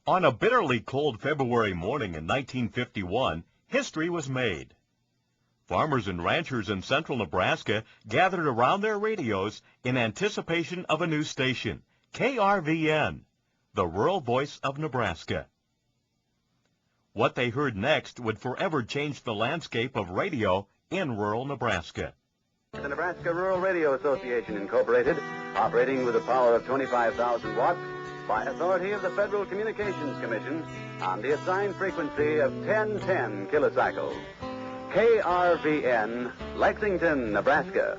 On a bitterly cold February morning in 1951, history was made. Farmers and ranchers in central Nebraska gathered around their radios in anticipation of a new station, KRVN, the rural voice of Nebraska. What they heard next would forever change the landscape of radio in rural Nebraska. The Nebraska Rural Radio Association, Incorporated, operating with a power of 25,000 watts, by authority of the Federal Communications Commission, on the assigned frequency of 1010 kilocycles. KRVN, Lexington, Nebraska.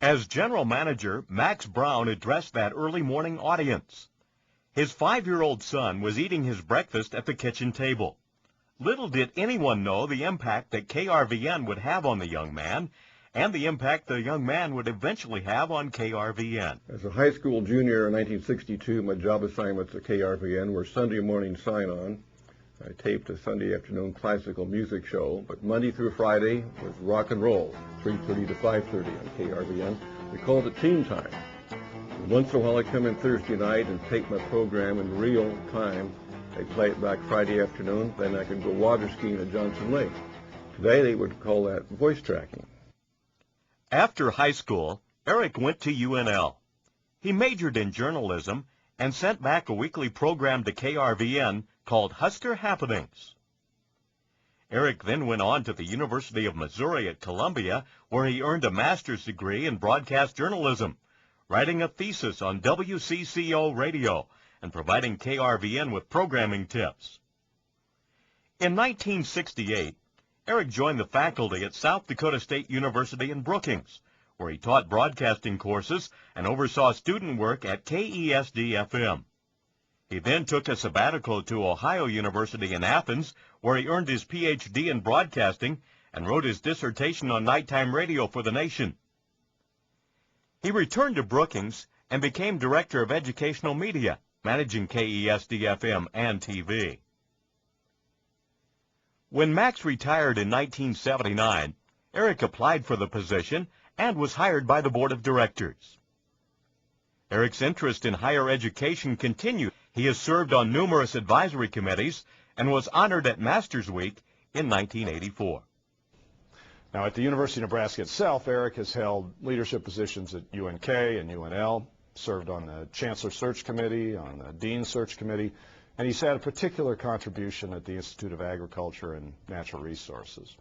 As general manager, Max Brown addressed that early morning audience. His 5-year-old son was eating his breakfast at the kitchen table. Little did anyone know the impact that KRVN would have on the young man, and the impact the young man would eventually have on KRVN. As a high school junior in 1962, my job assignments at KRVN were Sunday morning sign-on. I taped a Sunday afternoon classical music show, but Monday through Friday was rock and roll, 3:30 to 5:30 on KRVN. We called it Teen Time. And once in a while I'd come in Thursday night and tape my program in real time. They'd play it back Friday afternoon, then I could go water skiing at Johnson Lake. Today they would call that voice tracking. After high school, Eric went to UNL. He majored in journalism and sent back a weekly program to KRVN called Husker Happenings. Eric then went on to the University of Missouri at Columbia, where he earned a master's degree in broadcast journalism, writing a thesis on WCCO radio and providing KRVN with programming tips. In 1968, Eric joined the faculty at South Dakota State University in Brookings, where he taught broadcasting courses and oversaw student work at KESD FM. He then took a sabbatical to Ohio University in Athens, where he earned his Ph.D. in broadcasting and wrote his dissertation on nighttime radio for the nation. He returned to Brookings and became Director of Educational Media, managing KESD FM and TV. When Max retired in 1979, Eric applied for the position and was hired by the board of directors. Eric's interest in higher education continued. He has served on numerous advisory committees and was honored at Masters Week in 1984. Now, at the University of Nebraska itself, Eric has held leadership positions at UNK and UNL, served on the Chancellor Search Committee, on the Dean Search Committee, and he's had a particular contribution at the Institute of Agriculture and Natural Resources.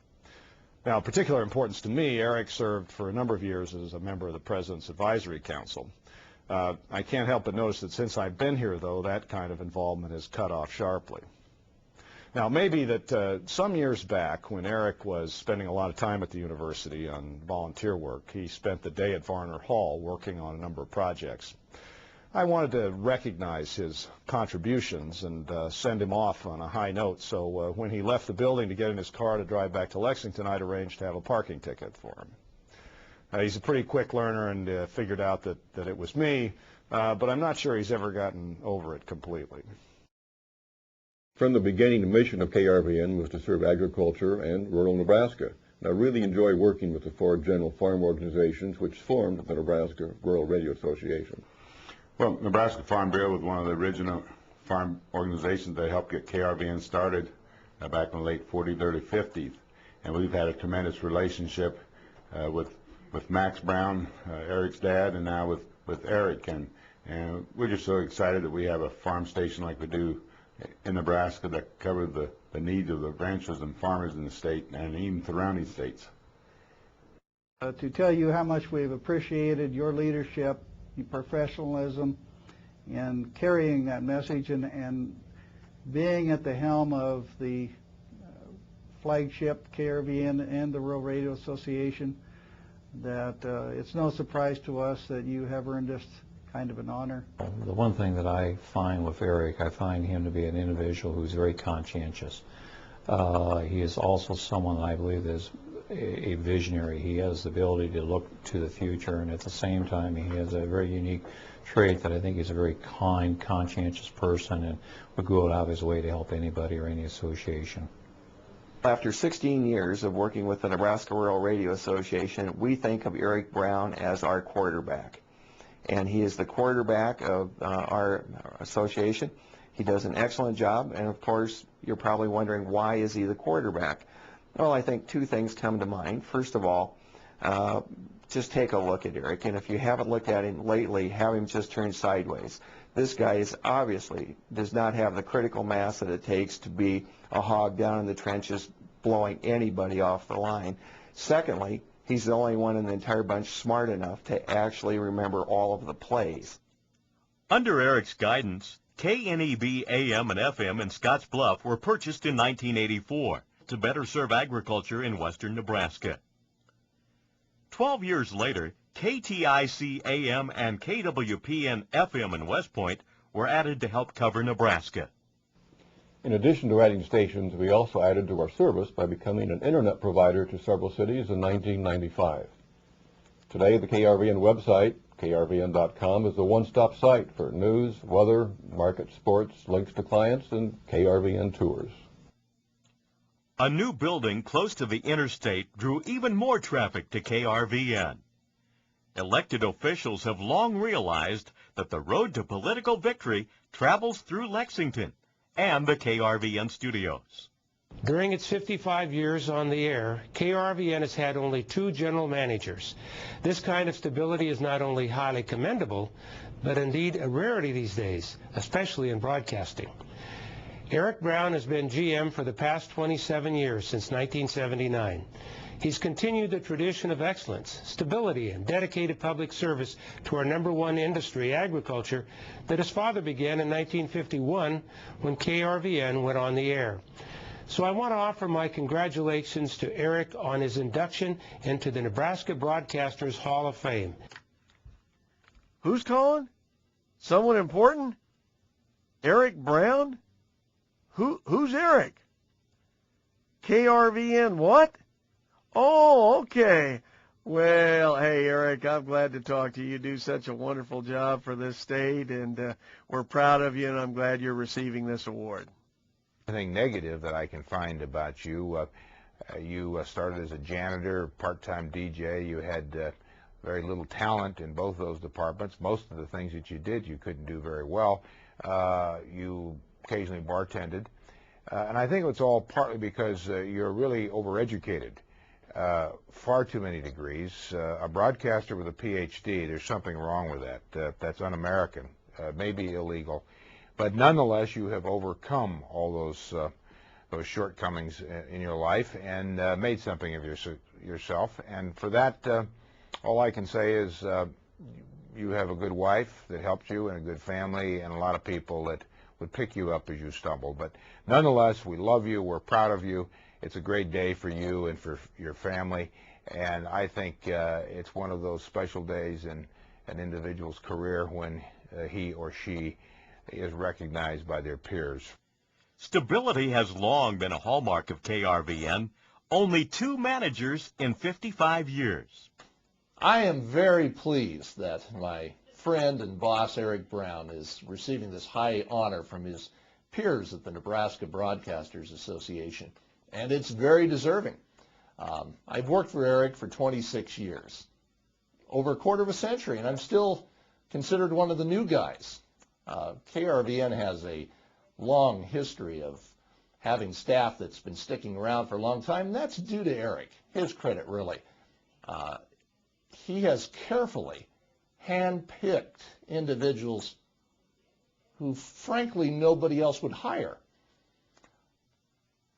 Now, of particular importance to me, Eric served for a number of years as a member of the President's Advisory Council. I can't help but notice that since I've been here, though, that kind of involvement has cut off sharply. Now, maybe that some years back, when Eric was spending a lot of time at the university on volunteer work, he spent the day at Varner Hall working on a number of projects. I wanted to recognize his contributions and send him off on a high note, so when he left the building to get in his car to drive back to Lexington, I'd arranged to have a parking ticket for him. He's a pretty quick learner and figured out that it was me, but I'm not sure he's ever gotten over it completely. From the beginning, the mission of KRVN was to serve agriculture and rural Nebraska. And I really enjoy working with the 4 general farm organizations which formed the Nebraska Rural Radio Association. Well, Nebraska Farm Bureau was one of the original farm organizations that helped get KRVN started back in the late 40s, early 50s. And we've had a tremendous relationship with Max Brown, Eric's dad, and now with Eric. And we're just so excited that we have a farm station like we do in Nebraska that covers the needs of the ranchers and farmers in the state and even surrounding states. To tell you how much we've appreciated your leadership, your professionalism, and carrying that message and being at the helm of the flagship KRVN and the Rural Radio Association, that it's no surprise to us that you have earned this kind of an honor. The one thing that I find with Eric, I find him to be an individual who's very conscientious. He is also someone that I believe is a visionary. He has the ability to look to the future, and at the same time he has a very unique trait that I think he's a very kind, conscientious person and would go out of his way to help anybody or any association. After 16 years of working with the Nebraska Rural Radio Association, we think of Eric Brown as our quarterback. And he is the quarterback of our association. He does an excellent job, and of course, you're probably wondering, why is he the quarterback? Well, I think two things come to mind. First of all, just take a look at Eric, and if you haven't looked at him lately, have him just turn sideways. This guy is obviously does not have the critical mass that it takes to be a hog down in the trenches, blowing anybody off the line. Secondly, he's the only one in the entire bunch smart enough to actually remember all of the plays. Under Eric's guidance, KNEB AM and FM in Scotts Bluff were purchased in 1984 to better serve agriculture in western Nebraska. 12 years later, KTIC AM and KWPN FM in West Point were added to help cover Nebraska. In addition to adding stations, we also added to our service by becoming an internet provider to several cities in 1995. Today, the KRVN website, krvn.com, is the one-stop site for news, weather, market, sports, links to clients, and KRVN tours. A new building close to the interstate drew even more traffic to KRVN. Elected officials have long realized that the road to political victory travels through Lexington and the KRVN studios. During its 55 years on the air, KRVN has had only 2 general managers. This kind of stability is not only highly commendable, but indeed a rarity these days, especially in broadcasting. Eric Brown has been GM for the past 27 years, since 1979. He's continued the tradition of excellence, stability, and dedicated public service to our #1 industry, agriculture, that his father began in 1951 when KRVN went on the air. So I want to offer my congratulations to Eric on his induction into the Nebraska Broadcasters Hall of Fame. Who's calling? Someone important? Eric Brown? Who's Eric? KRVN what? Oh, okay. Well, hey, Eric, I'm glad to talk to you. You do such a wonderful job for this state, and we're proud of you, and I'm glad you're receiving this award. Anything negative that I can find about you, you started as a janitor, part-time DJ. You had very little talent in both those departments. Most of the things that you did, you couldn't do very well. You occasionally bartended. And I think it's all partly because you're really overeducated. Far too many degrees. A broadcaster with a PhD, there's something wrong with that. That's un-American, maybe illegal. But nonetheless, you have overcome all those shortcomings in your life and made something of yourself. And for that, all I can say is you have a good wife that helped you and a good family and a lot of people that would pick you up as you stumble. But nonetheless, we love you. We're proud of you. It's a great day for you and for your family. And I think it's one of those special days in an individual's career when he or she is recognized by their peers. Stability has long been a hallmark of KRVN. Only 2 managers in 55 years. I am very pleased that my friend and boss Eric Brown is receiving this high honor from his peers at the Nebraska Broadcasters Association, and it's very deserving. I've worked for Eric for 26 years, over a quarter of a century, and I'm still considered one of the new guys. KRVN has a long history of having staff that's been sticking around for a long time, and that's due to Eric, his credit really. He has carefully hand-picked individuals who, frankly, nobody else would hire.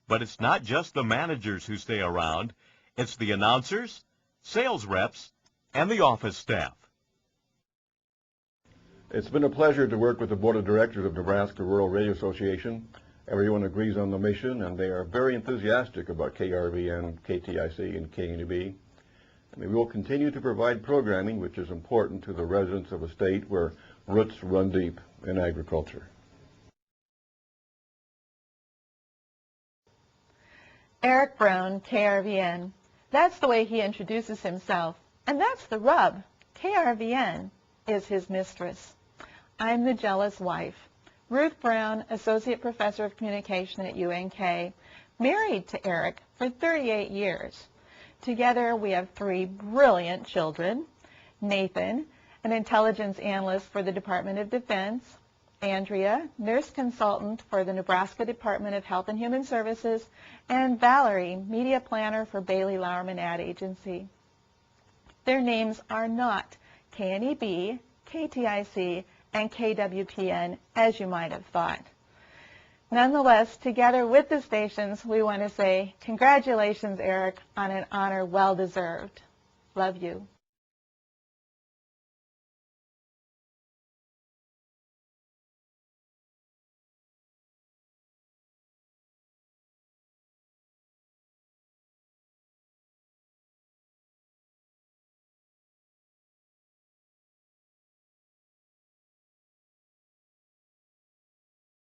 But it's not just the managers who stay around. It's the announcers, sales reps, and the office staff. It's been a pleasure to work with the Board of Directors of Nebraska Rural Radio Association. Everyone agrees on the mission, and they are very enthusiastic about KRVN, KTIC, and KNEB. And we will continue to provide programming which is important to the residents of a state where roots run deep in agriculture. Eric Brown, KRVN. That's the way he introduces himself. And that's the rub. KRVN is his mistress. I'm the jealous wife. Ruth Brown, Associate Professor of Communication at UNK, married to Eric for 38 years. Together we have 3 brilliant children. Nathan, an intelligence analyst for the Department of Defense. Andrea, nurse consultant for the Nebraska Department of Health and Human Services, and Valerie, media planner for Bailey Lauerman Ad Agency. Their names are not KNEB, KTIC, and KWPN, as you might have thought. Nonetheless, together with the stations, we want to say congratulations, Eric, on an honor well deserved. Love you.